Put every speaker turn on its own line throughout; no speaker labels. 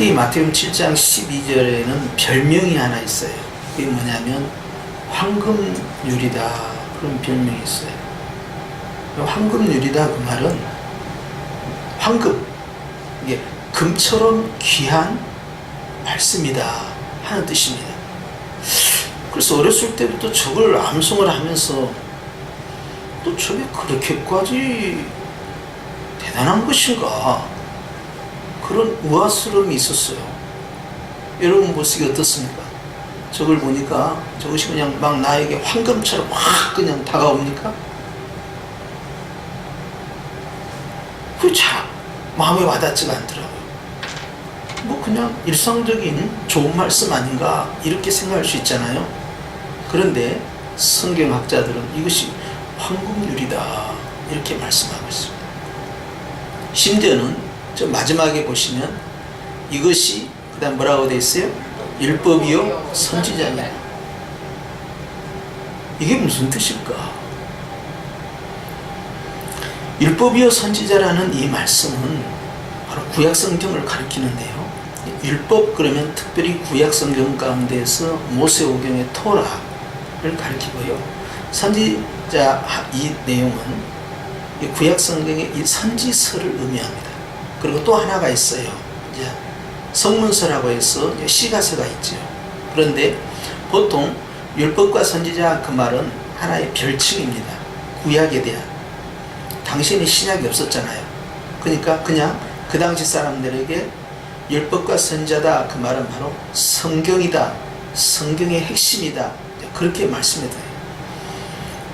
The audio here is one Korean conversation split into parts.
특히 마태복음 7장 12절에는 별명이 하나 있어요. 그게 뭐냐면 황금유리다, 그런 별명이 있어요. 황금유리다 그 말은 황금, 이게 금처럼 귀한 말씀이다 하는 뜻입니다. 그래서 어렸을 때부터 저걸 암송을 하면서 또 저게 그렇게까지 대단한 것인가, 그런 우아스러움이 있었어요. 여러분 모습이 어떻습니까? 저걸 보니까 저것이 그냥 막 나에게 황금처럼 확 그냥 다가옵니까? 그게 잘 마음에 와닿지가 않더라고요. 뭐 그냥 일상적인 좋은 말씀 아닌가 이렇게 생각할 수 있잖아요. 그런데 성경학자들은 이것이 황금유리다 이렇게 말씀하고 있습니다. 심지어는 저 마지막에 보시면 이것이 그 다음 뭐라고 되어 있어요? 율법이요 선지자냐. 이게 무슨 뜻일까? 율법이요 선지자라는 이 말씀은 바로 구약성경을 가리키는데요. 율법 그러면 특별히 구약성경 가운데에서 모세오경의 토라를 가리키고요. 선지자 이 내용은 이 구약성경의 이 선지서를 의미합니다. 그리고 또 하나가 있어요. 이제 성문서라고 해서 시가서가 있죠. 그런데 보통 율법과 선지자 그 말은 하나의 별칭입니다. 구약에 대한. 당시에는 신약이 없었잖아요. 그러니까 그냥 그 당시 사람들에게 율법과 선지자다 그 말은 바로 성경이다, 성경의 핵심이다, 그렇게 말씀해드려요.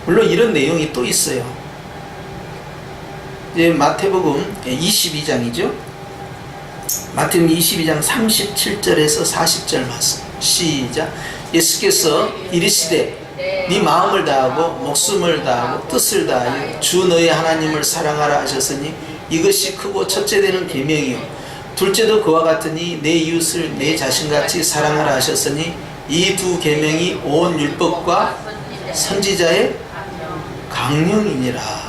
물론 이런 내용이 또 있어요. 이제 마태복음 22장이죠. 마태복음 22장 37절에서 40절 말씀. 시작. 예수께서 이르시되 네 마음을 다하고 목숨을 다하고 뜻을 다하여 주 너의 하나님을 사랑하라 하셨으니 이것이 크고 첫째 되는 계명이요 둘째도 그와 같으니 내 이웃을 내 자신같이 사랑하라 하셨으니 이 두 계명이 온 율법과 선지자의 강령이니라.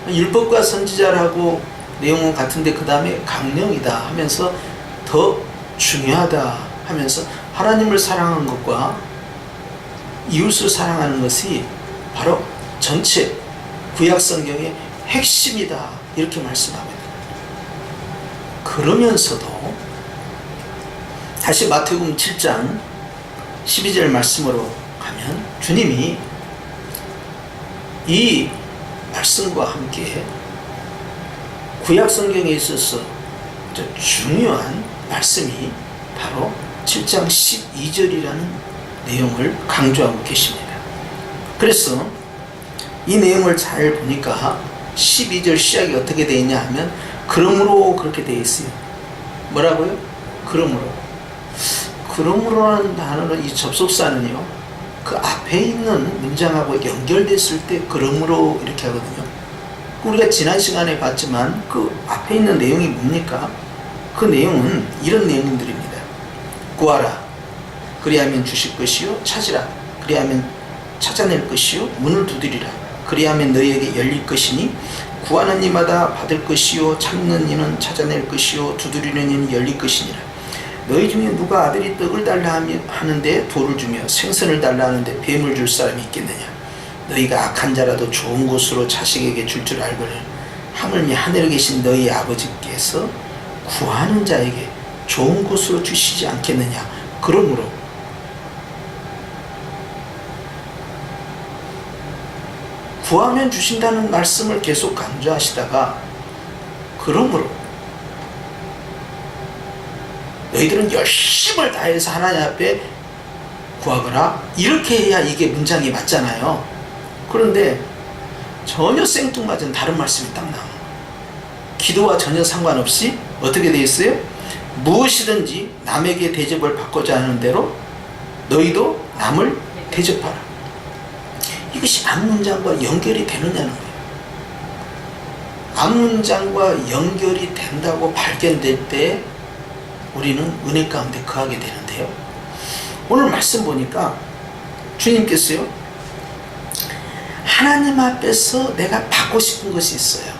율법과 선지자라고 내용은 같은데 그 다음에 강령이다 하면서 더 중요하다 하면서 하나님을 사랑하는 것과 이웃을 사랑하는 것이 바로 전체 구약성경의 핵심이다 이렇게 말씀합니다. 그러면서도 다시 마태복음 7장 12절 말씀으로 가면 주님이 이 말씀과 함께 구약성경에 있어서 중요한 말씀이 바로 7장 12절이라는 내용을 강조하고 계십니다. 그래서 이 내용을 잘 보니까 12절 시작이 어떻게 되어 있냐 하면 그러므로 그렇게 되어 있어요. 뭐라고요? 그러므로. 그러므로라는 단어는 이 접속사는요 그 앞에 있는 문장하고 연결됐을 때 그러므로 이렇게 하거든요. 우리가 지난 시간에 봤지만 그 앞에 있는 내용이 뭡니까? 그 내용은 이런 내용들입니다. 구하라 그리하면 주실 것이요 찾으라 그리하면 찾아낼 것이요 문을 두드리라 그리하면 너희에게 열릴 것이니 구하는 이마다 받을 것이요 찾는 이는 찾아낼 것이요 두드리는 이는 열릴 것이니라. 너희 중에 누가 아들이 떡을 달라 하는데 돌을 주며 생선을 달라 하는데 뱀을 줄 사람이 있겠느냐. 너희가 악한 자라도 좋은 곳으로 자식에게 줄 줄 알거늘 하물며 하늘에 계신 너희 아버지께서 구하는 자에게 좋은 곳으로 주시지 않겠느냐. 그러므로 구하면 주신다는 말씀을 계속 강조하시다가 그러므로 너희들은 열심을 다해서 하나님 앞에 구하거라 이렇게 해야 이게 문장이 맞잖아요. 그런데 전혀 생뚱맞은 다른 말씀이 딱 나오는 거예요. 기도와 전혀 상관없이 어떻게 되어 있어요? 무엇이든지 남에게 대접을 받고자 하는 대로 너희도 남을 대접하라. 이것이 앞문장과 연결이 되느냐는 거예요. 앞문장과 연결이 된다고 발견될 때 우리는 은혜 가운데 거하게 되는데요. 오늘 말씀 보니까 주님께서요 하나님 앞에서 내가 받고 싶은 것이 있어요.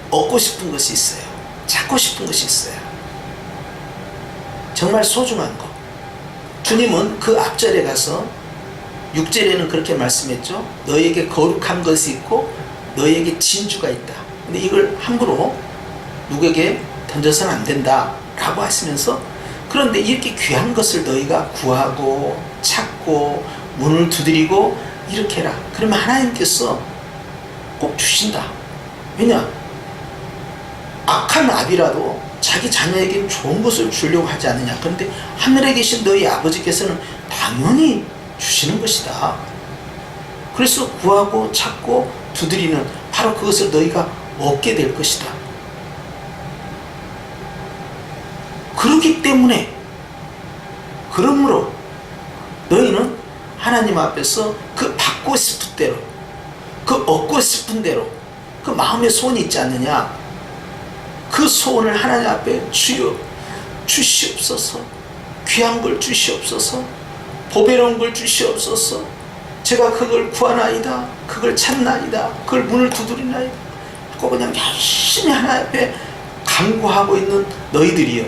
얻고 싶은 것이 있어요. 찾고 싶은 것이 있어요. 정말 소중한 것. 주님은 그 앞절에 가서 6절에는 그렇게 말씀했죠. 너에게 거룩한 것이 있고 너에게 진주가 있다. 근데 이걸 함부로 누구에게 던져서는 안 된다 라고 하시면서, 그런데 이렇게 귀한 것을 너희가 구하고 찾고 문을 두드리고 이렇게 해라. 그러면 하나님께서 꼭 주신다. 왜냐? 악한 아비라도 자기 자녀에게 좋은 것을 주려고 하지 않느냐. 그런데 하늘에 계신 너희 아버지께서는 당연히 주시는 것이다. 그래서 구하고 찾고 두드리는 바로 그것을 너희가 얻게 될 것이다. 그렇기 때문에, 그러므로 너희는 하나님 앞에서 그 받고 싶은 대로, 그 얻고 싶은 대로 그 마음의 소원이 있지 않느냐. 그 소원을 하나님 앞에 주여 주시옵소서. 귀한 걸 주시옵소서. 보배로운 걸 주시옵소서. 제가 그걸 구하나이다. 그걸 찾나이다. 그걸 문을 두드리나이다. 하고 그냥 열심히 하나님 앞에 간구하고 있는 너희들이여,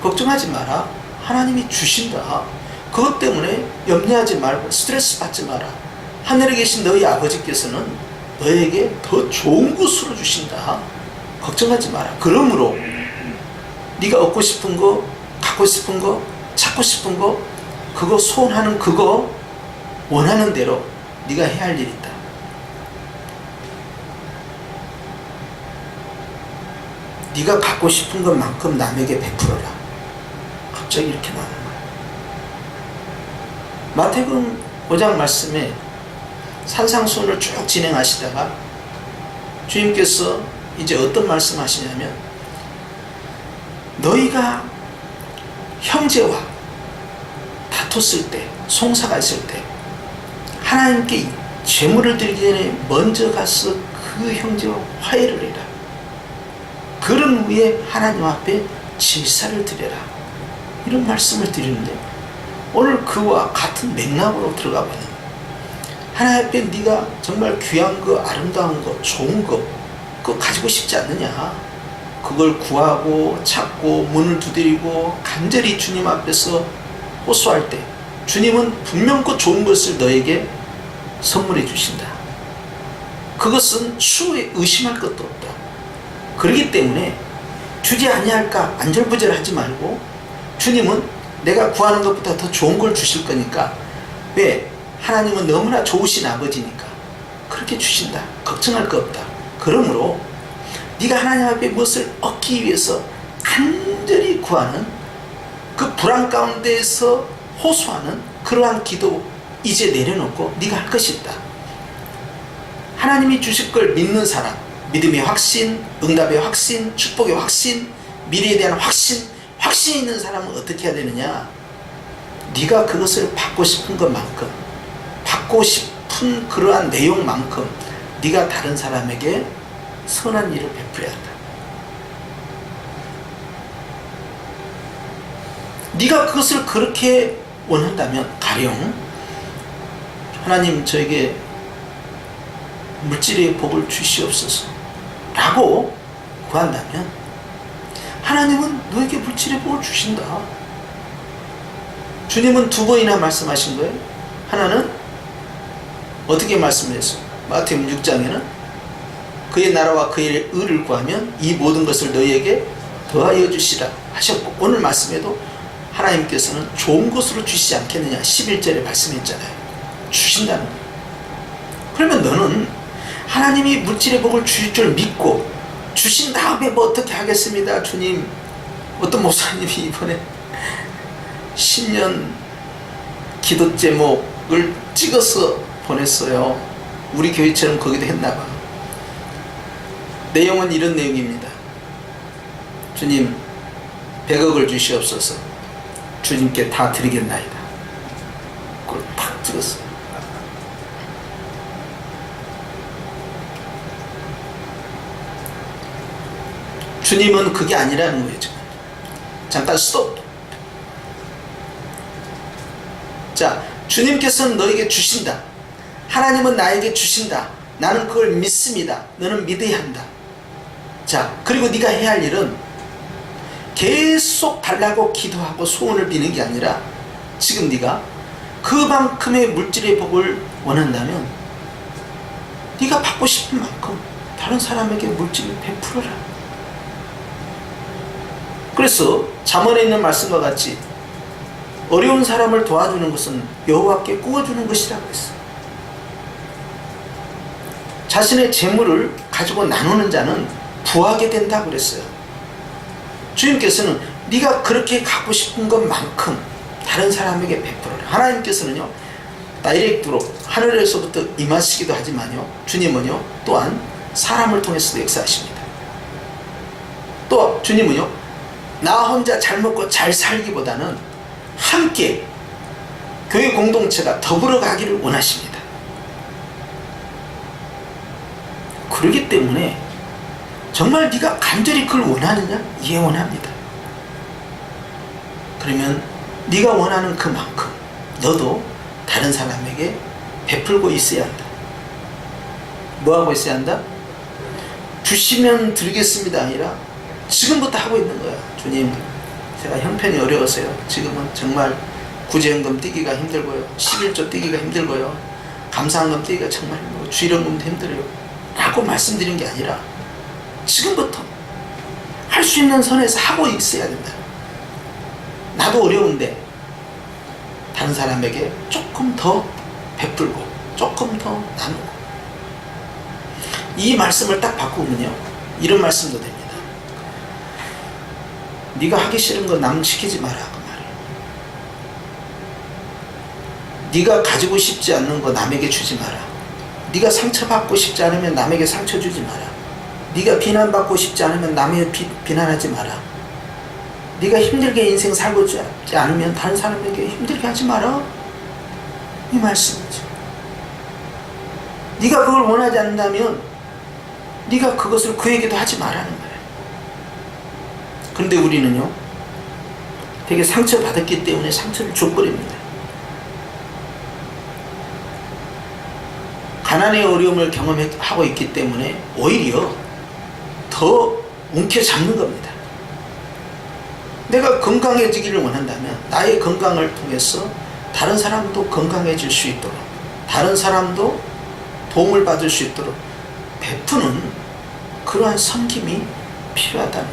걱정하지 마라. 하나님이 주신다. 그것 때문에 염려하지 말고 스트레스 받지 마라. 하늘에 계신 너희 아버지께서는 너에게 더 좋은 것으로 주신다. 걱정하지 마라. 그러므로 네가 얻고 싶은 거, 갖고 싶은 거, 찾고 싶은 거, 그거 소원하는 그거 원하는 대로 네가 해야 할 일이 있다. 네가 갖고 싶은 것만큼 남에게 베풀어라. 갑자기 이렇게 나오는 거야. 마태복음 5장 말씀에 산상수훈을 쭉 진행하시다가 주님께서 이제 어떤 말씀하시냐면, 너희가 형제와 다퉜을 때, 송사가 있을 때 하나님께 제물을 드리기 전에 먼저 가서 그 형제와 화해를 해라. 그런 후에 하나님 앞에 제사를 드려라. 이런 말씀을 드리는데, 오늘 그와 같은 맥락으로 들어가 보는 거예요. 하나님 앞에 네가 정말 귀한 거, 아름다운 거, 좋은 거, 그거 가지고 싶지 않느냐. 그걸 구하고 찾고 문을 두드리고 간절히 주님 앞에서 호소할 때 주님은 분명 그 좋은 것을 너에게 선물해 주신다. 그것은 추후에 의심할 것도 없다. 그렇기 때문에 주지 아니할까 안절부절하지 말고, 주님은 내가 구하는 것보다 더 좋은 걸 주실 거니까, 왜? 하나님은 너무나 좋으신 아버지니까 그렇게 주신다. 걱정할 거 없다. 그러므로 네가 하나님 앞에 무엇을 얻기 위해서 간절히 구하는, 그 불안 가운데에서 호소하는 그러한 기도 이제 내려놓고 네가 할 것이 있다. 하나님이 주실 걸 믿는 사람, 믿음의 확신, 응답의 확신, 축복의 확신, 미래에 대한 확신이 있는 사람은 어떻게 해야 되느냐? 네가 그것을 받고 싶은 것만큼, 받고 싶은 그러한 내용만큼 네가 다른 사람에게 선한 일을 베풀어야 한다. 네가 그것을 그렇게 원한다면, 가령 하나님 저에게 물질의 복을 주시옵소서 라고 구한다면 하나님은 너에게 물질의 복을 주신다. 주님은 두 번이나 말씀하신 거예요. 하나는 어떻게 말씀을 했어요? 마태복음 6장에는 그의 나라와 그의 의를 구하면 이 모든 것을 너희에게 더하여 주시라 하셨고, 오늘 말씀에도 하나님께서는 좋은 것으로 주시지 않겠느냐 11절에 말씀했잖아요. 주신다는 거예요. 그러면 너는 하나님이 물질의 복을 주실 줄 믿고, 주신 다음에 뭐 어떻게 하겠습니다 주님. 어떤 목사님이 이번에 신년 기도 제목을 찍어서 보냈어요. 우리 교회처럼 거기도 했나봐. 내용은 이런 내용입니다. 주님 100억을 주시옵소서. 주님께 다 드리겠나이다. 그걸 탁 찍었어요. 주님은 그게 아니라는 거예요. 지금 잠깐 스톱. 자, 주님께서는 너에게 주신다. 하나님은 나에게 주신다. 나는 그걸 믿습니다. 너는 믿어야 한다. 자, 그리고 네가 해야 할 일은 계속 달라고 기도하고 소원을 비는 게 아니라 지금 네가 그만큼의 물질의 복을 원한다면 네가 받고 싶은 만큼 다른 사람에게 물질을 베풀어라. 그래서 잠언에 있는 말씀과 같이 어려운 사람을 도와주는 것은 여호와께 구워주는 것이라고 했어. 자신의 재물을 가지고 나누는 자는 부하게 된다고 그랬어요. 주님께서는 네가 그렇게 갖고 싶은 것만큼 다른 사람에게 베풀어라. 하나님께서는요, 다이렉트로 하늘에서부터 임하시기도 하지만요, 주님은요 또한 사람을 통해서도 역사하십니다. 또 주님은요, 나 혼자 잘 먹고 잘 살기보다는 함께 교회 공동체가 더불어 가기를 원하십니다. 그렇기 때문에 정말 네가 간절히 그걸 원하느냐? 예, 원합니다. 그러면 네가 원하는 그만큼 너도 다른 사람에게 베풀고 있어야 한다. 뭐하고 있어야 한다? 주시면 드리겠습니다 아니라 지금부터 하고 있는 거야. 주님, 제가 형편이 어려워서요, 지금은 정말 구제연금 떼기가 힘들고요, 11조 떼기가 힘들고요, 감사한금 떼기가 정말 힘들고 주일연금도 힘들어요 라고 말씀드린 게 아니라 지금부터 할 수 있는 선에서 하고 있어야 된다. 나도 어려운데 다른 사람에게 조금 더 베풀고 조금 더 나누고, 이 말씀을 딱 바꾸면요 이런 말씀도 됩니다. 네가 하기 싫은 거 남 시키지 마라, 그 말이에요. 네가 가지고 싶지 않는 거 남에게 주지 마라. 네가 상처받고 싶지 않으면 남에게 상처 주지 마라. 네가 비난받고 싶지 않으면 남의 비난하지 마라. 네가 힘들게 인생 살고 싶지 않으면 다른 사람에게 힘들게 하지 마라, 이 말씀이죠. 네가 그걸 원하지 않는다면 네가 그것을 그에게도 하지 말라는 거예요. 그런데 우리는요, 되게 상처받았기 때문에 상처를 줘버립니다. 가난의 어려움을 경험하고 있기 때문에 오히려 더 움켜잡는 겁니다. 내가 건강해지기를 원한다면 나의 건강을 통해서 다른 사람도 건강해질 수 있도록, 다른 사람도 도움을 받을 수 있도록 베푸는 그러한 섬김이 필요하다는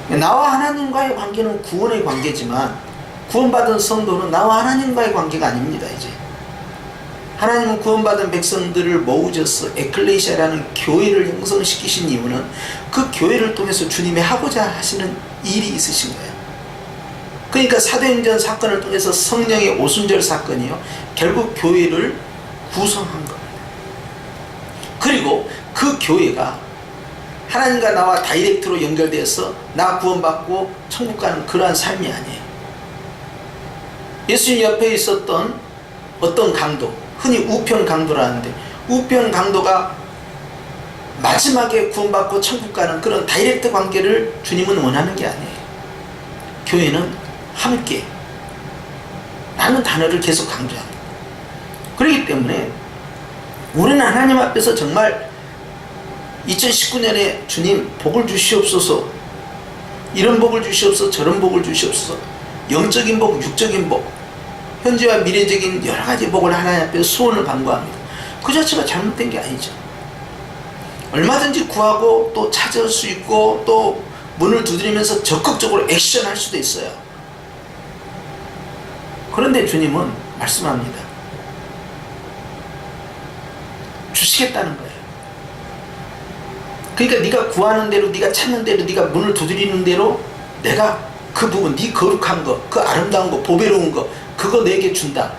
거예요. 나와 하나님과의 관계는 구원의 관계지만 구원받은 성도는 나와 하나님과의 관계가 아닙니다. 이제 하나님은 구원받은 백성들을 모으셔서 에클레시아라는 교회를 형성시키신 이유는 그 교회를 통해서 주님이 하고자 하시는 일이 있으신 거예요. 그러니까 사도행전 사건을 통해서 성령의 오순절 사건이요, 결국 교회를 구성한 겁니다. 그리고 그 교회가 하나님과 나와 다이렉트로 연결돼서 나 구원받고 천국 가는 그러한 삶이 아니에요. 예수님 옆에 있었던 어떤 강도, 흔히 우편 강도라는데, 우편 강도가 마지막에 구원받고 천국 가는 그런 다이렉트 관계를 주님은 원하는 게 아니에요. 교회는 함께 라는 단어를 계속 강조합니다. 그렇기 때문에 우리는 하나님 앞에서 정말 2019년에 주님 복을 주시옵소서, 이런 복을 주시옵소서, 저런 복을 주시옵소서, 영적인 복, 육적인 복, 현재와 미래적인 여러 가지 복을 하나님 앞에 소원을 간구합니다. 그 자체가 잘못된 게 아니죠. 얼마든지 구하고 또 찾을 수 있고 또 문을 두드리면서 적극적으로 액션할 수도 있어요. 그런데 주님은 말씀합니다. 주시겠다는 거예요. 그러니까 네가 구하는 대로, 네가 찾는 대로, 네가 문을 두드리는 대로 내가 그 부분, 네 거룩한 거, 그 아름다운 거, 보배로운 거, 그거 내게 준다.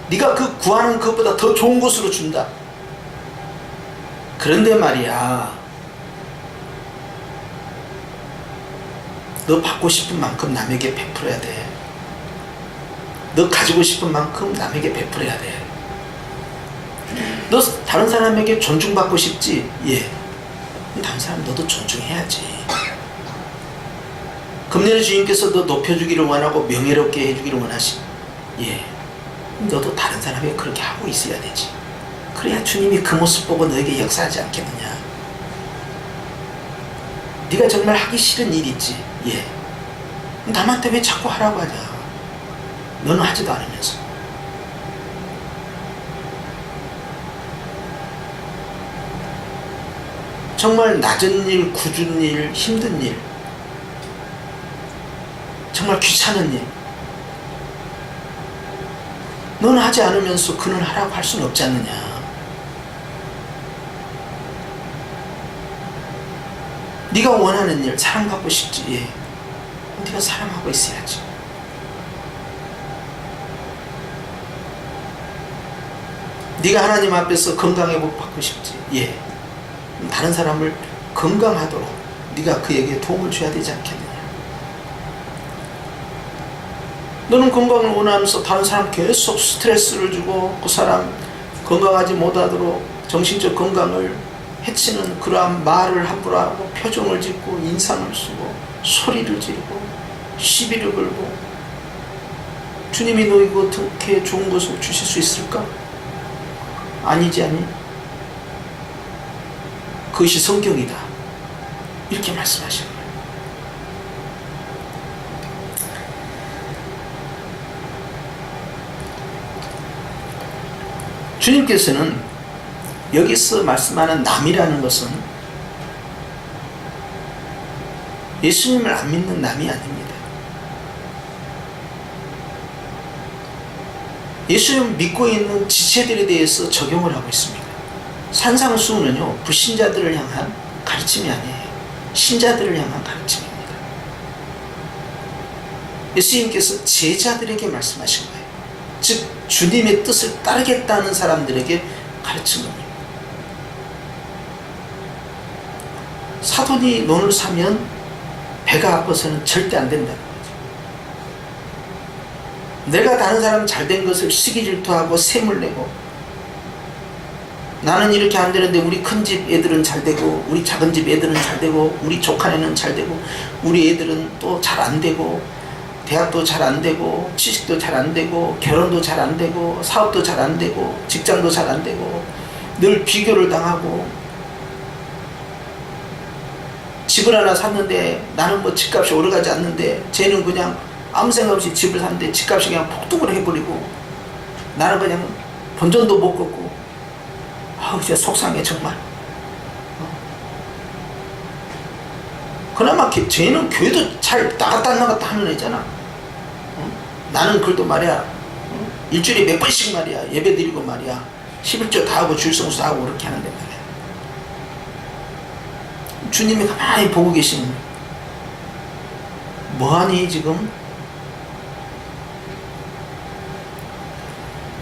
네가 그 구하는 것보다 더 좋은 곳으로 준다. 그런데 말이야, 너 받고 싶은 만큼 남에게 베풀어야 돼. 너 가지고 싶은 만큼 남에게 베풀어야 돼. 너 다른 사람에게 존중받고 싶지? 예. 다른 사람 너도 존중해야지. 금년에 주님께서 너 높여주기를 원하고 명예롭게 해주기를 원하시. 예. 너도 다른 사람에게 그렇게 하고 있어야 되지. 그래야 주님이 그 모습 보고 너에게 역사하지 않겠느냐. 네가 정말 하기 싫은 일 있지. 예. 남한테 왜 자꾸 하라고 하냐. 너는 하지도 않으면서. 정말 낮은 일, 굳은 일, 힘든 일, 정말 귀찮은 일, 너는 하지 않으면서 그는 하라고 할 수는 없지 않느냐. 네가 원하는 일, 사랑받고 싶지. 예. 네가 사랑하고 있어야지. 네가 하나님 앞에서 건강의 복 받고 싶지. 예. 다른 사람을 건강하도록 네가 그에게 도움을 줘야 되지 않겠느냐. 너는 건강을 원하면서 다른 사람 계속 스트레스를 주고 그 사람 건강하지 못하도록 정신적 건강을 해치는 그러한 말을 함부로 하고 표정을 짓고 인상을 쓰고 소리를 지르고 시비를 걸고 주님이 너에게 어떻게 좋은 것을 주실 수 있을까? 아니지 않니? 그것이 성경이다. 이렇게 말씀하시는 거예요. 주님께서는 여기서 말씀하는 남이라는 것은 예수님을 안 믿는 남이 아닙니다. 예수님 믿고 있는 지체들에 대해서 적용을 하고 있습니다. 산상수훈은요, 불신자들을 향한 가르침이 아니에요. 신자들을 향한 가르침입니다. 예수님께서 제자들에게 말씀하신 거예요. 즉 주님의 뜻을 따르겠다는 사람들에게 가르친 겁니다. 사돈이 논을 사면 배가 아파서는 절대 안 된다는 거죠. 내가 다른 사람 잘된 것을 시기질투하고 셈을 내고 나는 이렇게 안 되는데 우리 큰 집 애들은 잘 되고 우리 작은 집 애들은 잘 되고 우리 조카네는 잘 되고 우리 애들은 또 잘 안 되고 대학도 잘 안 되고 취직도 잘 안 되고 결혼도 잘 안 되고 사업도 잘 안 되고 직장도 잘 안 되고 늘 비교를 당하고 집을 하나 샀는데 나는 뭐 집값이 오르가지 않는데 쟤는 그냥 아무 생각 없이 집을 샀는데 집값이 그냥 폭등을 해버리고 나는 그냥 본전도 못 걷고 아우 진짜 속상해 정말. 그나마 쟤는 교회도 잘 나갔다 나갔다 하는 애잖아. 나는 그래도 말이야 일주일에 몇 번씩 말이야 예배 드리고 말이야 11조 다 하고 주일성수 다 하고 그렇게 하는데 말이야. 주님이 가만히 보고 계시는 뭐하니 지금?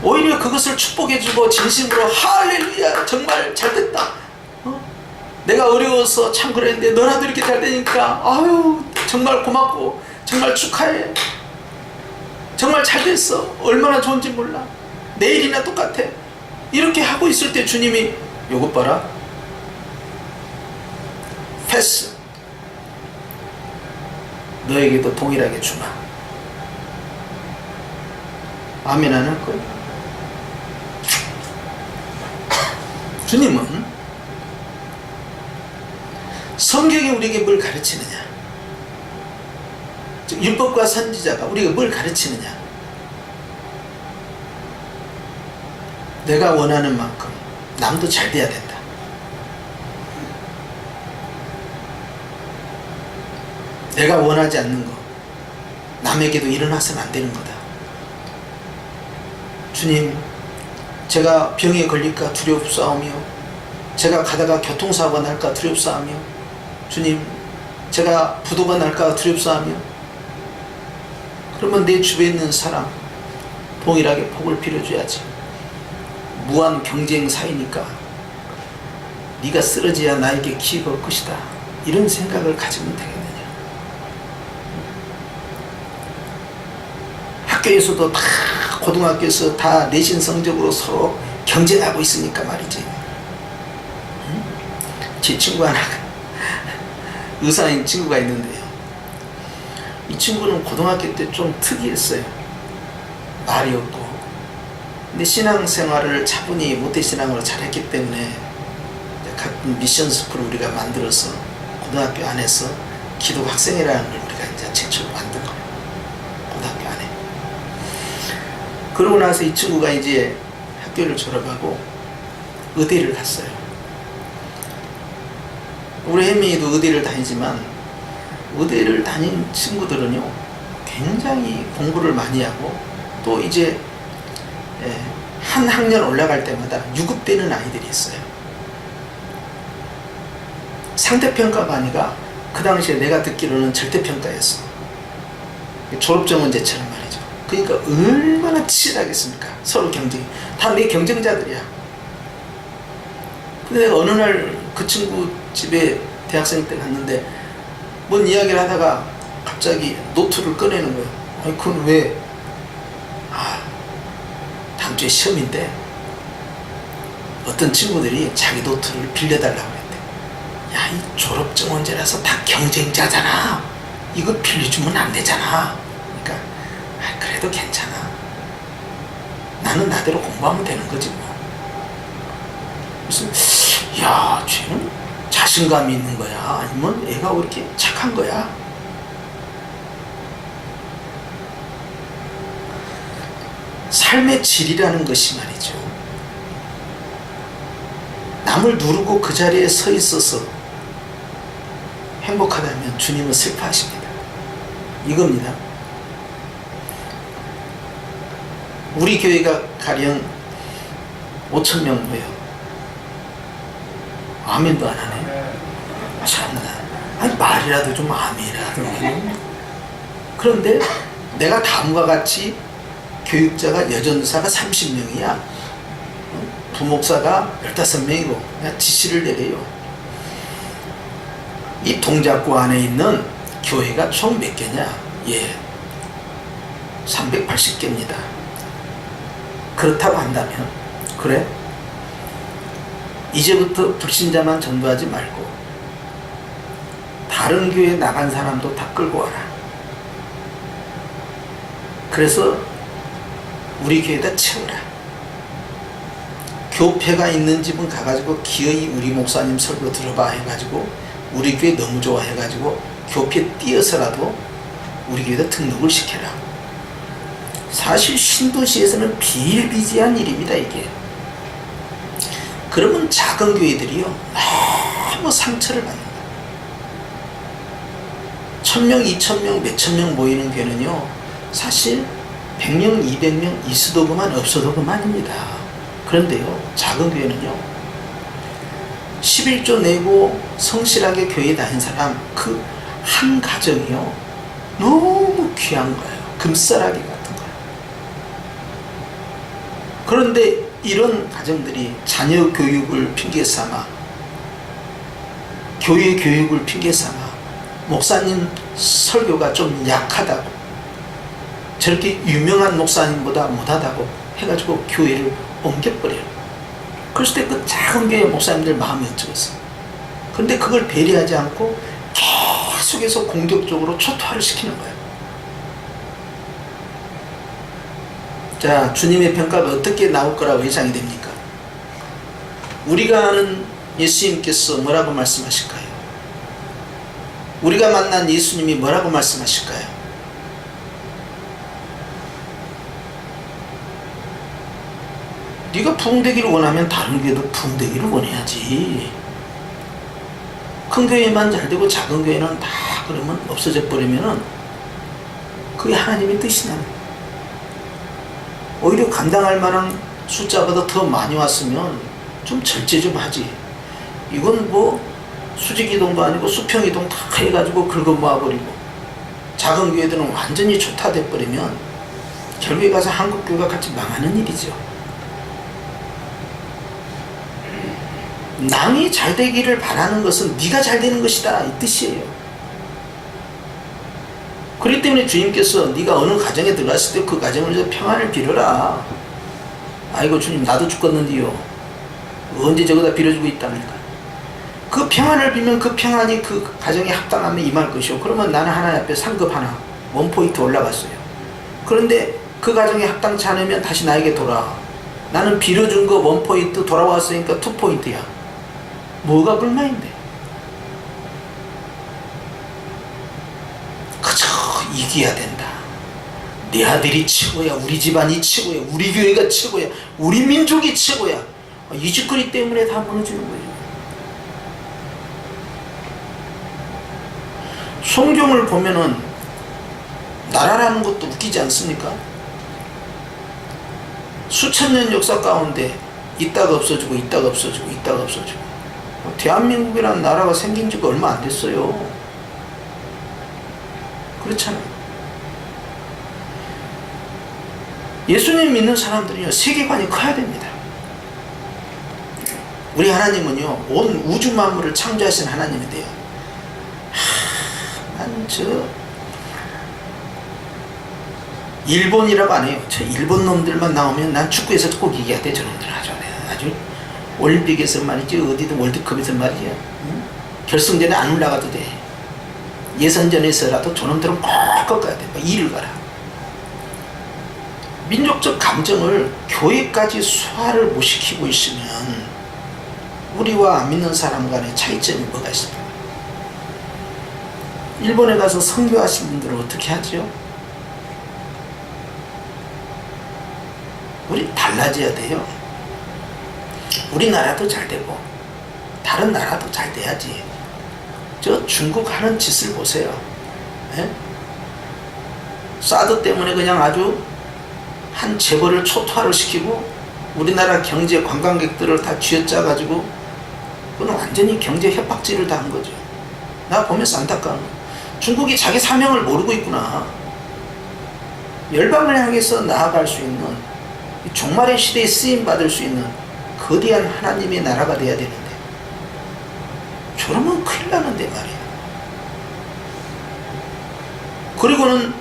오히려 그것을 축복해주고 진심으로 할렐루야 정말 잘됐다. 내가 어려워서 참 그랬는데 너라도 이렇게 잘 되니까 아유 정말 고맙고 정말 축하해. 정말 잘 됐어. 얼마나 좋은지 몰라. 내일이나 똑같아. 이렇게 하고 있을 때 주님이 요것 봐라. 패스. 너에게도 동일하게 주마. 아멘 안 할 거야. 주님은 성경이 우리에게 뭘 가르치느냐, 즉 율법과 선지자가 우리에게 뭘 가르치느냐, 내가 원하는 만큼 남도 잘 돼야 된다. 내가 원하지 않는 거 남에게도 일어나서는 안 되는 거다. 주님, 제가 병에 걸릴까 두렵사오며 제가 가다가 교통사고가 날까 두렵사오며 주님, 제가 부도가 날까 두렵사오며 그러면 내 주변에 있는 사람 동일하게 복을 빌어줘야지. 무한 경쟁 사이니까 네가 쓰러져야 나에게 기회가 올 것이다. 이런 생각을 가지면 되겠느냐. 학교에서도 다 고등학교에서 다 내신 성적으로 서로 경쟁하고 있으니까 말이지. 제 친구 하나 의사인 친구가 있는데요. 이 친구는 고등학교 때 좀 특이했어요. 말이 없고. 근데 신앙생활을 차분히 모태신앙으로 잘했기 때문에 같은 미션 스쿨을 우리가 만들어서 고등학교 안에서 기독 학생회라는 걸 우리가 이제 최초로 만든 거예요. 고등학교 안에. 그러고 나서 이 친구가 이제 학교를 졸업하고 의대를 갔어요. 우리 혜민이도 의대를 다니지만 의대를 다닌 친구들은요 굉장히 공부를 많이 하고 또 이제 한 학년 올라갈 때마다 유급되는 아이들이 있어요. 상대평가가 아니라 그 당시에 내가 듣기로는 절대평가였어. 졸업정원제처럼 말이죠. 그러니까 얼마나 치열하겠습니까? 서로 경쟁이. 다 내 경쟁자들이야. 근데 내가 어느 날 그 친구 집에 대학생 때 갔는데 뭔 이야기를 하다가 갑자기 노트를 꺼내는 거예요. 아니 그건 왜? 다음 주에 시험인데 어떤 친구들이 자기 노트를 빌려달라고 했대. 야, 이 졸업증원제라서 다 경쟁자잖아. 이거 빌려주면 안 되잖아. 그러니까 그래도 괜찮아. 나는 나대로 공부하면 되는 거지 뭐. 무슨 야, 쟤는 자신감이 있는 거야? 아니면 애가 왜 이렇게 착한 거야? 삶의 질이라는 것이 말이죠. 남을 누르고 그 자리에 서 있어서 행복하다면 주님은 슬퍼하십니다. 이겁니다. 우리 교회가 가령 5,000명 모여. 아멘도 안 하네. 참나. 아니 말이라도 좀 아멘이라도. 그런데 내가 다음과 같이 교육자가 여전사가 30명이야. 부목사가 15명이고 그냥 지시를 내려요. 이 동작구 안에 있는 교회가 총 몇 개냐? 380개입니다. 그렇다고 한다면 그래? 이제부터 불신자만 전도하지 말고 다른 교회에 나간 사람도 다 끌고 와라. 그래서 우리 교회에다 채워라. 교패가 있는 집은 가가지고 기어이 우리 목사님 설교 들어봐 해가지고 우리 교회 너무 좋아 해가지고 교패 띄어서라도 우리 교회에다 등록을 시켜라. 사실 신도시에서는 비일비재한 일입니다 이게. 그러면 작은 교회들이요 너무 상처를 받는 거예요. 1,000명, 2,000명, 몇천 명 모이는 교회는요 사실 100명, 200명 있어도 그만 없어도 그만입니다. 그런데요 작은 교회는요 11조 내고 성실하게 교회 다닌 사람 그 한 가정이요 너무 귀한 거예요. 금싸라기 같은 거예요. 그런데 이런 가정들이 자녀 교육을 핑계 삼아 교회 교육을 핑계 삼아 목사님 설교가 좀 약하다고 저렇게 유명한 목사님보다 못하다고 해가지고 교회를 옮겨버려요. 그랬을 때 그 작은 교회 목사님들 마음이 어쩌겠어. 그런데 그걸 배려하지 않고 계속해서 공격적으로 초토화를 시키는 거예요. 자, 주님의 평가가 어떻게 나올 거라고 예상이 됩니까? 우리가 아는 예수님께서 뭐라고 말씀하실까요? 우리가 만난 예수님이 뭐라고 말씀하실까요? 네가 부흥되기를 원하면 다른 교회도 부흥되기를 원해야지. 큰 교회만 잘 되고 작은 교회는 다 그러면 없어져 버리면은 그게 하나님의 뜻이냐. 오히려 감당할 만한 숫자보다 더 많이 왔으면 좀 절제 좀 하지. 이건 뭐 수직이동도 아니고 수평이동 다 해가지고 긁어 모아버리고 작은 교회들은 완전히 초타돼 버리면 결국에 가서 한국교회가 같이 망하는 일이죠. 남이 잘 되기를 바라는 것은 네가 잘 되는 것이다 이 뜻이에요. 그렇기 때문에 주님께서 네가 어느 가정에 들어갔을 때 그 가정을 평안을 빌어라. 아이고 주님 나도 죽겠는데요. 언제 저거다 빌어주고 있답니까? 그 평안을 빌면 그 평안이 그 가정에 합당하면 임할 것이요. 그러면 나는 하나님 앞에 상급 하나 원포인트 올라갔어요. 그런데 그 가정에 합당치 않으면 다시 나에게 돌아와. 나는 빌어준 거 원포인트 돌아왔으니까 투포인트야. 뭐가 불만인데? 이겨야 된다. 내 아들이 최고야. 우리 집안이 최고야. 우리 교회가 최고야. 우리 민족이 최고야. 이 짓거리 때문에 다 무너지는 거예요. 성경을 보면은 나라라는 것도 웃기지 않습니까? 수천 년 역사 가운데 있다가 없어지고 있다가 없어지고 있다가 없어지고, 대한민국이라는 나라가 생긴 지가 얼마 안 됐어요. 그렇잖아요. 예수님 믿는 사람들은요, 세계관이 커야 됩니다. 우리 하나님은요, 온 우주 만물을 창조하신 하나님인데요, 난 일본이라고 안 해요. 저 일본 놈들만 나오면 난 축구에서 꼭 이겨야 돼. 저놈들 아주 올림픽에서 말이지, 어디든 월드컵에서 말이야, 응? 결승전에 안 올라가도 돼. 예선전에서라도 저놈들은 꼭 꺾어야 돼. 이를 가라. 민족적 감정을 교회까지 소화를 못 시키고 있으면 우리와 안 믿는 사람 간의 차이점이 뭐가 있습니까? 일본에 가서 선교하신 분들은 어떻게 하죠? 우리 달라져야 돼요. 우리나라도 잘 되고 다른 나라도 잘 돼야지. 저 중국 하는 짓을 보세요. 예? 사드 때문에 그냥 아주 한 재벌을 초토화를 시키고 우리나라 경제 관광객들을 다 쥐어짜가지고 그건 완전히 경제 협박질을 다 한 거죠. 나 보면서 안타까운 거. 중국이 자기 사명을 모르고 있구나. 열방을 향해서 나아갈 수 있는, 종말의 시대에 쓰임받을 수 있는 거대한 하나님의 나라가 돼야 되는데 저러면 큰일 나는데 말이야. 그리고는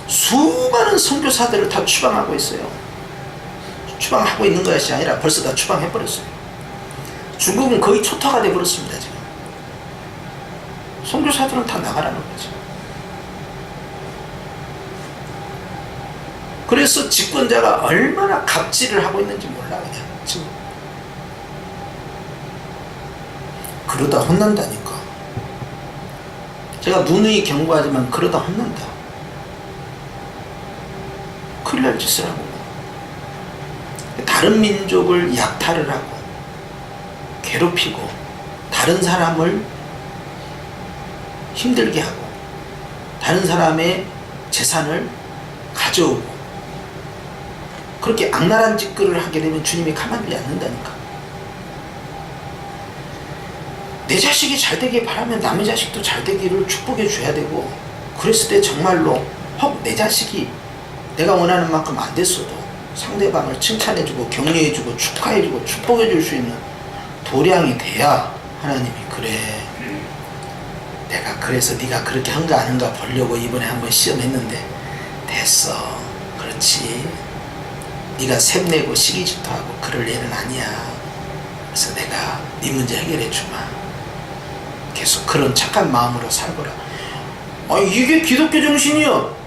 수많은 선교사들을 다 추방하고 있어요. 추방하고 있는 것이 아니라 벌써 다 추방해버렸어요. 중국은 거의 초토화가 돼버렸습니다. 지금 선교사들은 다 나가라는 거죠. 그래서 집권자가 얼마나 갑질을 하고 있는지 몰라. 그냥 지금 그러다 혼난다니까. 제가 누누이 경고하지만 그러다 혼난다. 큰일 날 짓을 하고, 다른 민족을 약탈을 하고 괴롭히고 다른 사람을 힘들게 하고 다른 사람의 재산을 가져오고, 그렇게 악랄한 짓거리를 하게 되면 주님이 가만두지 않는다니까. 내 자식이 잘 되길 바라면 남의 자식도 잘 되기를 축복해 줘야 되고, 그랬을 때 정말로 혹 내 자식이 내가 원하는 만큼 안 됐어도 상대방을 칭찬해주고 격려해주고 축하해주고 축복해줄 수 있는 도량이 돼야 하나님이 그래, 내가 그래서 네가 그렇게 한가 안 한가 보려고 이번에 한번 시험했는데 됐어, 그렇지, 네가 샘내고 시기 질투하고 그럴 애는 아니야, 그래서 내가 네 문제 해결해 주마, 계속 그런 착한 마음으로 살거라. 이게 기독교 정신이요.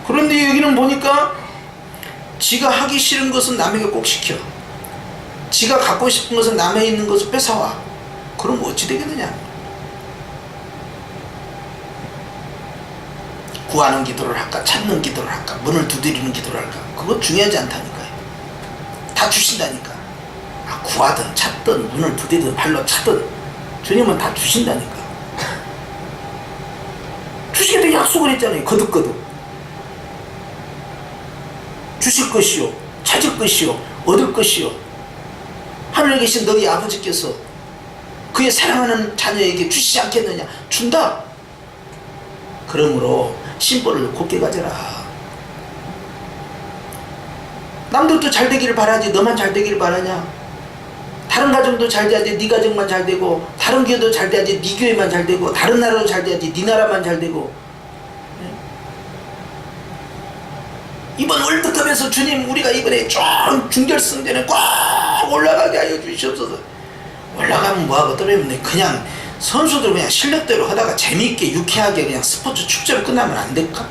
그런데 여기는 보니까 지가 하기 싫은 것은 남에게 꼭 시켜, 지가 갖고 싶은 것은 남의 있는 것을 뺏어와. 그럼 어찌 되겠느냐. 구하는 기도를 할까, 찾는 기도를 할까, 문을 두드리는 기도를 할까, 그거 중요하지 않다니까요. 다 주신다니까. 구하든 찾든 문을 두드리든 발로 차든 주님은 다 주신다니까. 주시겠다고 약속을 했잖아요. 거듭거듭 주실 것이요, 찾을 것이요, 얻을 것이요, 하늘에 계신 너희 아버지께서 그의 사랑하는 자녀에게 주시지 않겠느냐. 준다. 그러므로 심벌을 곱게 가져라. 남들도 잘 되기를 바라지 너만 잘 되기를 바라냐. 다른 가정도 잘 돼야지 네 가정만 잘 되고, 다른 교회도 잘 돼야지 네 교회만 잘 되고, 다른 나라도 잘 돼야지 네 나라만 잘 되고. 이번 월드컵에서 주님, 우리가 이번에 좀 중결승전에 꼭 올라가게 하여 주시옵소서. 올라가면 뭐하고 떠나면 그냥 선수들 그냥 실력대로 하다가 재미있게 유쾌하게 그냥 스포츠 축제로 끝나면 안 될까?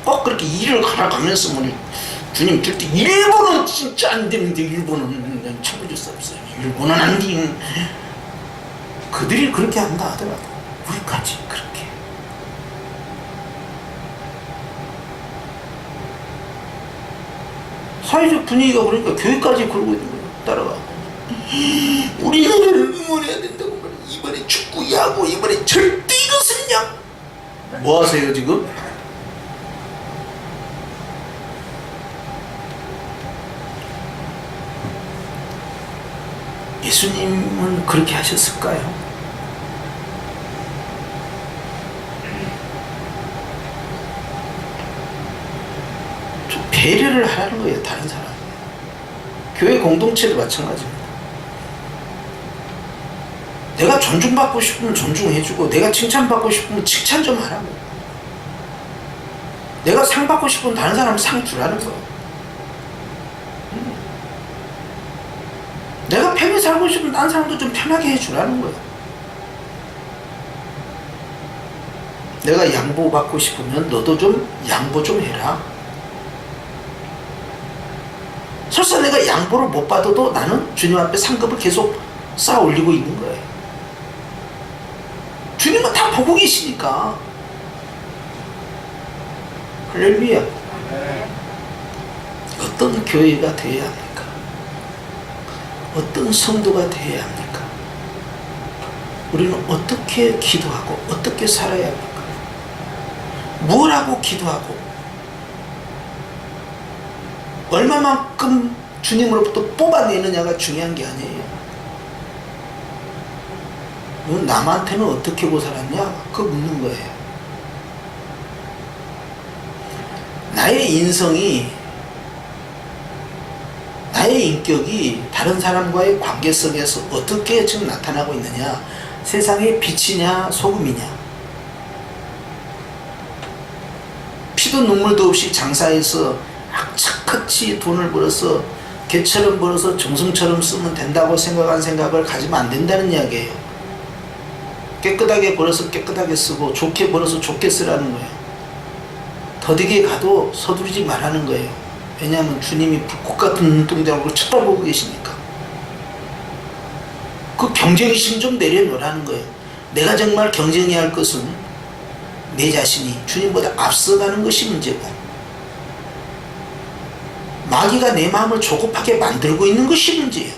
꼭 그렇게 일을 갈아가면서 뭐 주님 줄 때 일본은 진짜 안 되는데, 일본은 참아줄 수 없어요. 일본은 안 돼. 그들이 그렇게 한다 하더라도 우리까지 그렇게 사회적 분위기가 그러니까 교회까지 그러고 있는 거예요. 따라가고 우리나라를 응원해야 된다고 말해. 이번에 축구, 야구, 이번에 절대 이것은냐? 뭐 하세요 지금? 예수님은 그렇게 하셨을까요? 좀 배려를 하라는 거예요. 다른 사람. 교회 공동체도 마찬가지입니다. 내가 존중받고 싶으면 존중해주고, 내가 칭찬받고 싶으면 칭찬 좀 하라고. 내가 상 받고 싶으면 다른 사람 상 주라는 거. 내가 편히 살고 싶으면 다른 사람도 좀 편하게 해주라는 거야. 내가 양보받고 싶으면 너도 좀 양보 좀 해라. 설사 내가 양보를 못 받아도 나는 주님 앞에 상급을 계속 쌓아 올리고 있는 거예요. 주님은 다 보고 계시니까. 할렐루야. 어떤 교회가 되어야 합니까? 어떤 성도가 되어야 합니까? 우리는 어떻게 기도하고 어떻게 살아야 합니까? 뭘 하고 기도하고 얼마만큼 주님으로부터 뽑아내느냐가 중요한 게 아니에요. 넌 남한테는 어떻게 하고 살았냐? 그거 묻는 거예요. 나의 인성이, 나의 인격이 다른 사람과의 관계 속에서 어떻게 지금 나타나고 있느냐? 세상의 빛이냐 소금이냐? 피도 눈물도 없이 장사해서 악착같이 돈을 벌어서 개처럼 벌어서 정성처럼 쓰면 된다고 생각한 생각을 가지면 안 된다는 이야기예요. 깨끗하게 벌어서 깨끗하게 쓰고 좋게 벌어서 좋게 쓰라는 거예요. 더디게 가도 서두르지 말라는 거예요. 왜냐하면 주님이 불꽃 같은 눈동자로 쳐다보고 계시니까. 그 경쟁심 좀 내려놓으라는 거예요. 내가 정말 경쟁해야 할 것은 내 자신이 주님보다 앞서가는 것이 문제고, 마귀가 내 마음을 조급하게 만들고 있는 것이 문제예요.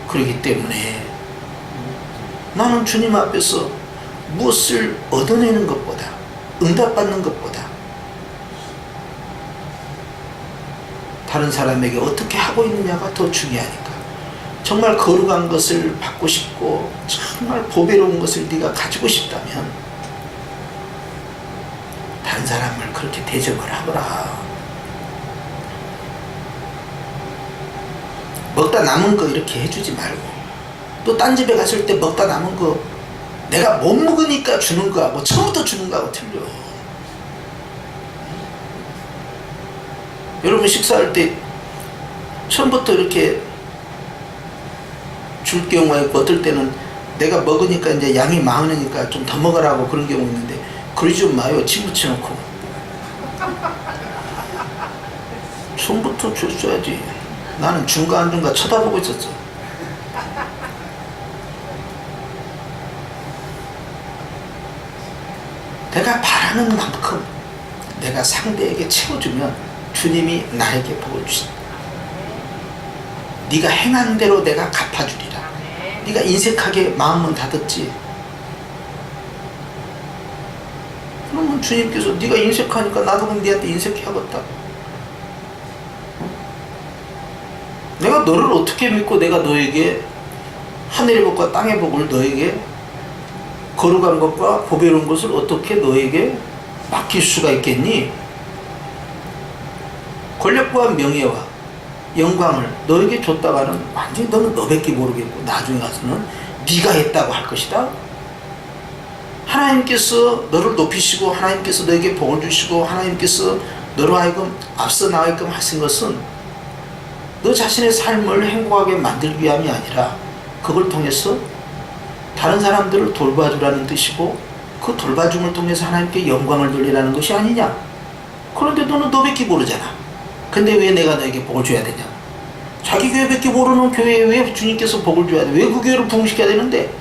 그렇기 때문에 나는 주님 앞에서 무엇을 얻어내는 것보다, 응답받는 것보다 다른 사람에게 어떻게 하고 있느냐가 더 중요하니까. 정말 거룩한 것을 받고 싶고 정말 보배로운 것을 네가 가지고 싶다면 다른 사람을 그렇게 대접을 하거라. 먹다 남은 거 이렇게 해주지 말고, 또 딴 집에 갔을 때 먹다 남은 거 내가 못 먹으니까 주는 거하고 처음부터 주는 거하고 틀려. 여러분 식사할 때 처음부터 이렇게 줄 경우가 있고, 어떨 때는 내가 먹으니까 이제 양이 많으니까 좀 더 먹으라고 그런 경우 있는데, 그러지 좀 마요. 침 붙여놓고 처음부터 줬어야지. 나는 중간중간 쳐다보고 있었어. 내가 바라는 만큼 내가 상대에게 채워주면 주님이 나에게 복을 주신다. 네가 행한 대로 내가 갚아주리라. 네가 인색하게 마음은 닫았지. 그러면 주님께서 네가 인색하니까 나도 그럼 네한테 인색해야겠다. 내가 너를 어떻게 믿고 내가 너에게 하늘의 복과 땅의 복을 너에게 거룩한 것과 보배로운 것을 어떻게 너에게 맡길 수가 있겠니? 권력과 명예와 영광을 너에게 줬다가는 완전히 너는 너밖에 모르겠고 나중에 가서는 네가 했다고 할 것이다. 하나님께서 너를 높이시고 하나님께서 너에게 복을 주시고 하나님께서 너로 하여금 앞서 나가게끔 하신 것은 너 자신의 삶을 행복하게 만들기 위함이 아니라 그걸 통해서 다른 사람들을 돌봐주라는 뜻이고, 그 돌봐줌을 통해서 하나님께 영광을 돌리라는 것이 아니냐. 그런데 너는 너밖에 모르잖아. 근데 왜 내가 너에게 복을 줘야 되냐. 자기 교회밖에 모르는 교회에 왜 주님께서 복을 줘야 돼. 왜 그 교회를 부흥시켜야 되는데.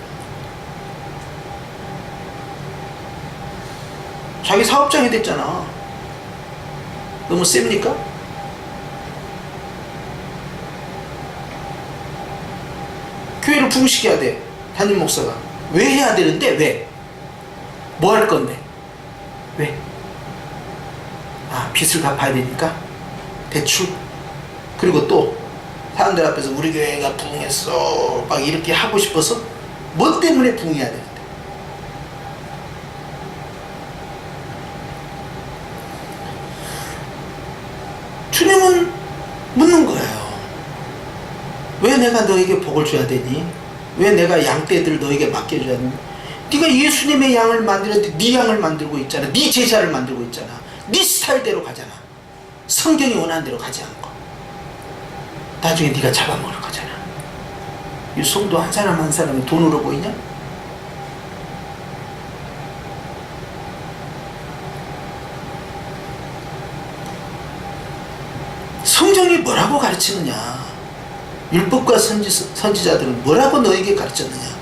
자기 사업장이 됐잖아. 너무 셉니까? 교회를 부흥시켜야 돼. 담임 목사가. 왜 해야 되는데? 왜? 뭐 할 건데? 왜? 아, 빚을 갚아야 되니까? 대출? 그리고 또 사람들 앞에서 우리 교회가 부흥했어 막 이렇게 하고 싶어서 뭐 때문에 부흥해야 되는데? 주님은 묻는 거예요. 왜 내가 너에게 복을 줘야 되니? 왜 내가 양떼들 너에게 맡겨줘야 되니? 네가 예수님의 양을 만들었는데 네 양을 만들고 있잖아. 네 제자를 만들고 있잖아. 네 스타일대로 가잖아. 성경이 원하는 대로 가지 않고 나중에 네가 잡아먹을 거잖아. 이 성도 한 사람 한 사람이 돈으로 보이냐? 성경이 뭐라고 가르치느냐? 율법과 선지자들은 뭐라고 너에게 가르쳤느냐?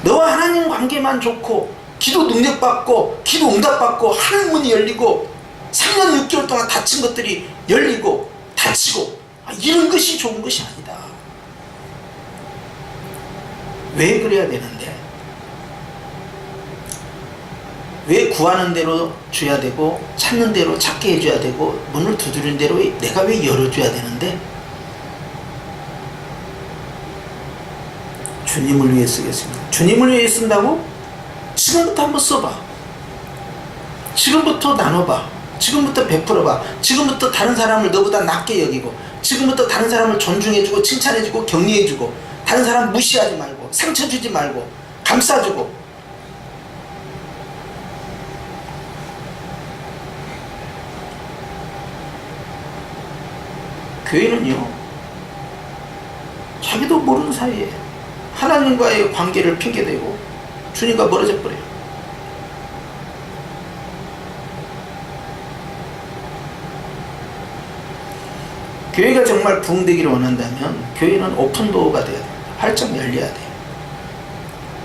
너와 하나님 관계만 좋고 기도 능력받고 기도 응답받고 하늘문이 열리고 3년 6개월 동안 닫힌 것들이 열리고 닫히고 이런 것이 좋은 것이 아니다. 왜 그래야 되는데? 왜 구하는 대로 줘야 되고 찾는 대로 찾게 해줘야 되고 문을 두드리는 대로 내가 왜 열어줘야 되는데? 주님을 위해 쓰겠습니다. 주님을 위해 쓴다고? 지금부터 한번 써봐. 지금부터 나눠봐. 지금부터 베풀어봐. 지금부터 다른 사람을 너보다 낮게 여기고 지금부터 다른 사람을 존중해주고 칭찬해주고 격려해주고 다른 사람 무시하지 말고 상처 주지 말고 감싸주고. 교회는요, 자기도 모르는 사이에 하나님과의 관계를 핑계대고 주님과 멀어져 버려요. 교회가 정말 부흥되기를 원한다면 교회는 오픈도어가 돼야 돼요. 활짝 열려야 돼요.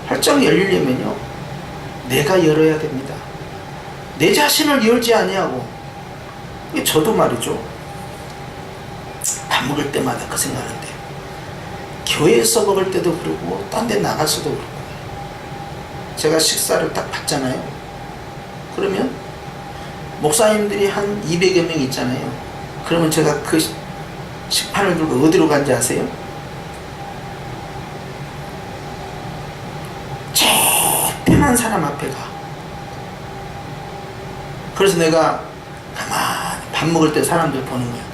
활짝 열리려면요, 내가 열어야 됩니다. 내 자신을 열지 아니하고. 저도 말이죠, 밥 먹을 때마다 그 생각하는데 교회에서 먹을 때도 그러고 딴 데 나가서도 그러고 제가 식사를 딱 받잖아요. 그러면 목사님들이 한 200여 명 있잖아요. 그러면 제가 그 식판을 들고 어디로 간지 아세요? 제일 편한 사람 앞에 가. 그래서 내가 가만히 밥 먹을 때 사람들 보는 거야.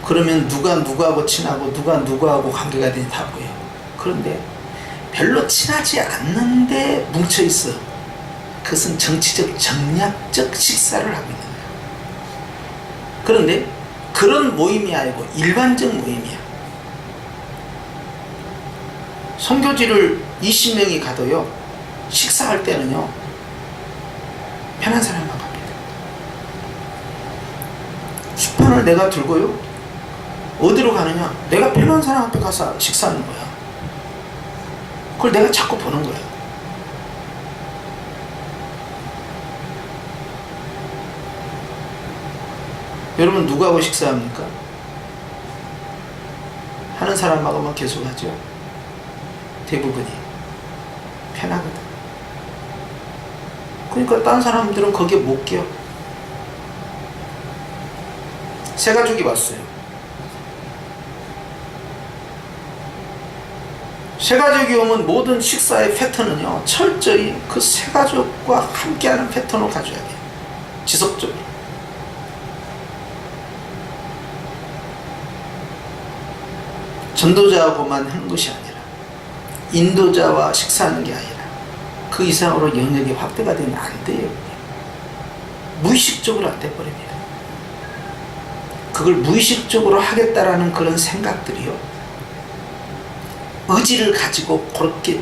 그러면 누가 누구하고 친하고 누가 누구하고 관계가 되니 다 보여. 그런데 별로 친하지 않는데 뭉쳐있어. 그것은 정치적 정략적 식사를 하고 있는 거야. 그런데 그런 모임이 아니고 일반적 모임이야. 선교지를 20명이 가도요, 식사할 때는요 편한 사람만 갑니다. 식판을 내가 들고요, 어디로 가느냐? 내가 편한 사람 앞에 가서 식사하는 거야. 그걸 내가 자꾸 보는 거야. 여러분, 누구하고 식사합니까? 하는 사람하고만 계속 하죠. 대부분이 편하거든. 그러니까 딴 사람들은 거기에 못 껴. 새 가족이 왔어요. 새 가족이 오면 모든 식사의 패턴은요, 철저히 그 새 가족과 함께하는 패턴으로 가져야 돼요. 지속적으로. 전도자하고만 하는 것이 아니라 인도자와 식사하는 게 아니라 그 이상으로 영역이 확대가 되면 안 돼요. 무의식적으로 안 돼버립니다. 그걸 무의식적으로 하겠다라는 그런 생각들이요, 의지를 가지고 그렇게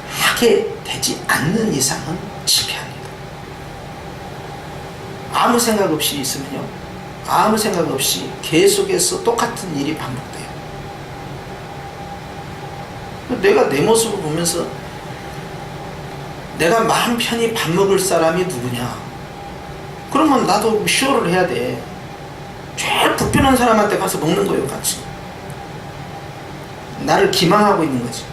하게 되지 않는 이상은 실패합니다. 아무 생각 없이 있으면요, 아무 생각 없이 계속해서 똑같은 일이 반복돼요. 내가 내 모습을 보면서 내가 마음 편히 밥 먹을 사람이 누구냐? 그러면 나도 쇼를 해야 돼. 제일 불편한 사람한테 가서 먹는 거예요, 같이. 나를 기망하고 있는 거지.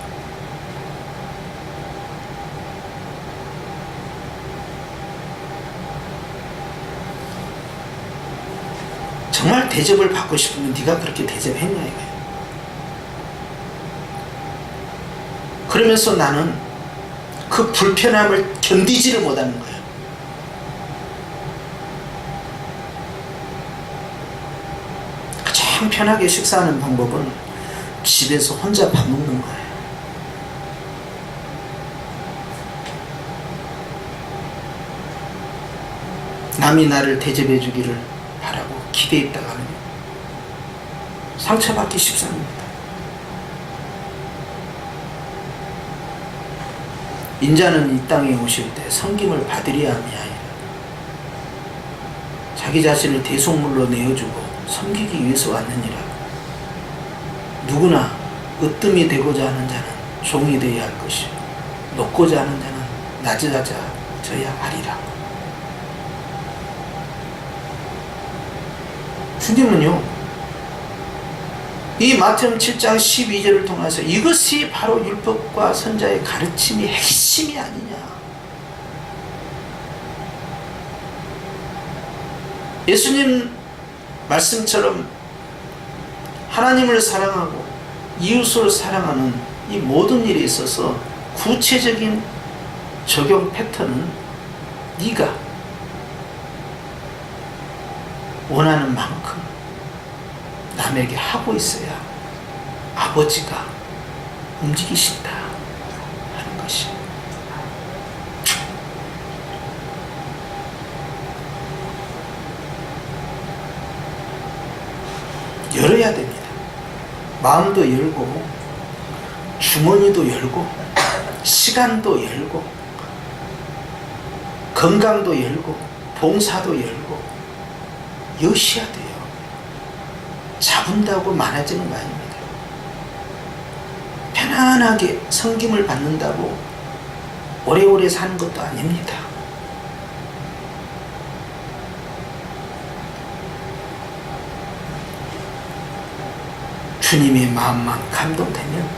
정말 대접을 받고 싶으면 네가 그렇게 대접했냐 이거예요. 그러면서 나는 그 불편함을 견디지를 못하는 거예요. 가장 편하게 식사하는 방법은 집에서 혼자 밥 먹는 거예요. 남이 나를 대접해 주기를 바라고 기대했다가는 상처받기 십상입니다. 인자는 이 땅에 오실 때 섬김을 받으려 함이 아니라 자기 자신을 대속물로 내어주고 섬기기 위해서 왔느니라. 누구나 으뜸이 되고자 하는 자는 종이 되어야 할 것이요 높고자 하는 자는 낮아져야 하리라. 주님은요, 이 마태복음 7장 12절을 통해서 이것이 바로 율법과 선자의 가르침이 핵심이 아니냐. 예수님 말씀처럼 하나님을 사랑하고 이웃을 사랑하는 이 모든 일에 있어서 구체적인 적용 패턴은 네가 원하는 만큼 남에게 하고 있어야 아버지가 움직이신다 하는 것이. 열어야 됩니다. 마음도 열고 주머니도 열고 시간도 열고 건강도 열고 봉사도 열고 여셔야 돼요. 잡은다고 많아지는 거 아닙니다. 편안하게 섬김을 받는다고 오래오래 사는 것도 아닙니다. 주님의 마음만 감동되면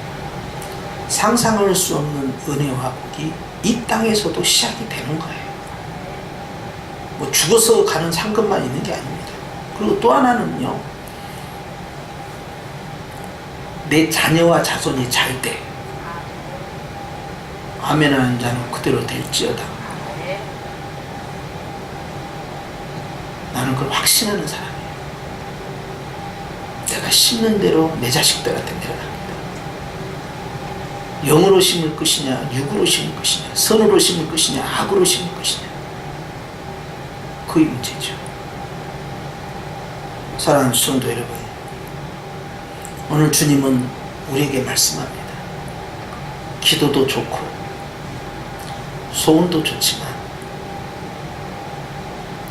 상상할 수 없는 은혜와 복이 이 땅에서도 시작이 되는 거예요. 뭐 죽어서 가는 상급만 있는 게 아닙니다. 그리고 또 하나는요, 내 자녀와 자손이 잘 때 아멘하는 자는 그대로 될지어다. 나는 그걸 확신하는 사람이에요. 내가 심는 대로 내 자식들한테 내려갑니다. 영으로 심을 것이냐 육으로 심을 것이냐 선으로 심을 것이냐 악으로 심을 것이냐, 그의 문제죠. 사랑하는 성도 여러분, 오늘 주님은 우리에게 말씀합니다. 기도도 좋고 소원도 좋지만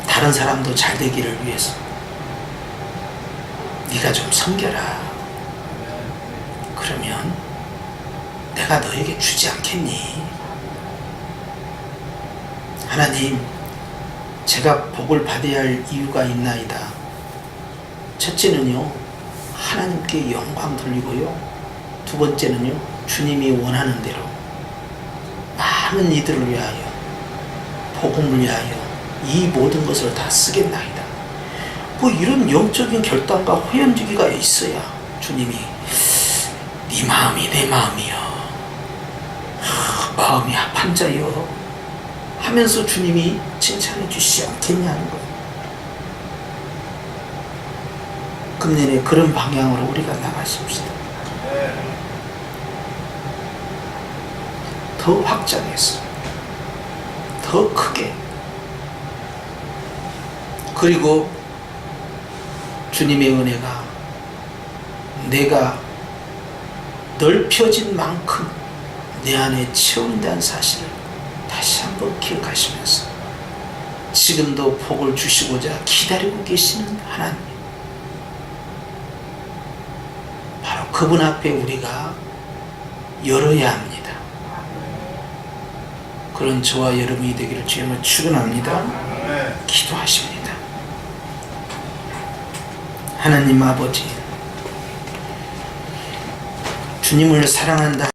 다른 사람도 잘 되기를 위해서 네가 좀 섬겨라. 그러면 내가 너에게 주지 않겠니? 하나님, 제가 복을 받아야 할 이유가 있나이다. 첫째는요, 하나님께 영광 돌리고요. 두 번째는요, 주님이 원하는 대로 많은 이들을 위하여 복음을 위하여 이 모든 것을 다 쓰겠나이다. 뭐 이런 영적인 결단과 호연지기가 있어야 주님이 네 마음이 내 마음이여, 마음이 합한 자여 하면서 주님이 칭찬해 주시지 않겠냐는 거예요. 금년에 그런 방향으로 우리가 나가십시다. 더 확장해서 더 크게, 그리고 주님의 은혜가 내가 넓혀진 만큼 내 안에 채운다는 사실을 다시 한번 기억하시면서 지금도 복을 주시고자 기다리고 계시는 하나님, 바로 그분 앞에 우리가 열어야 합니다. 그런 저와 여러분이 되기를 주님을 축원합니다. 기도하십니다. 하나님 아버지, 주님을 사랑한다.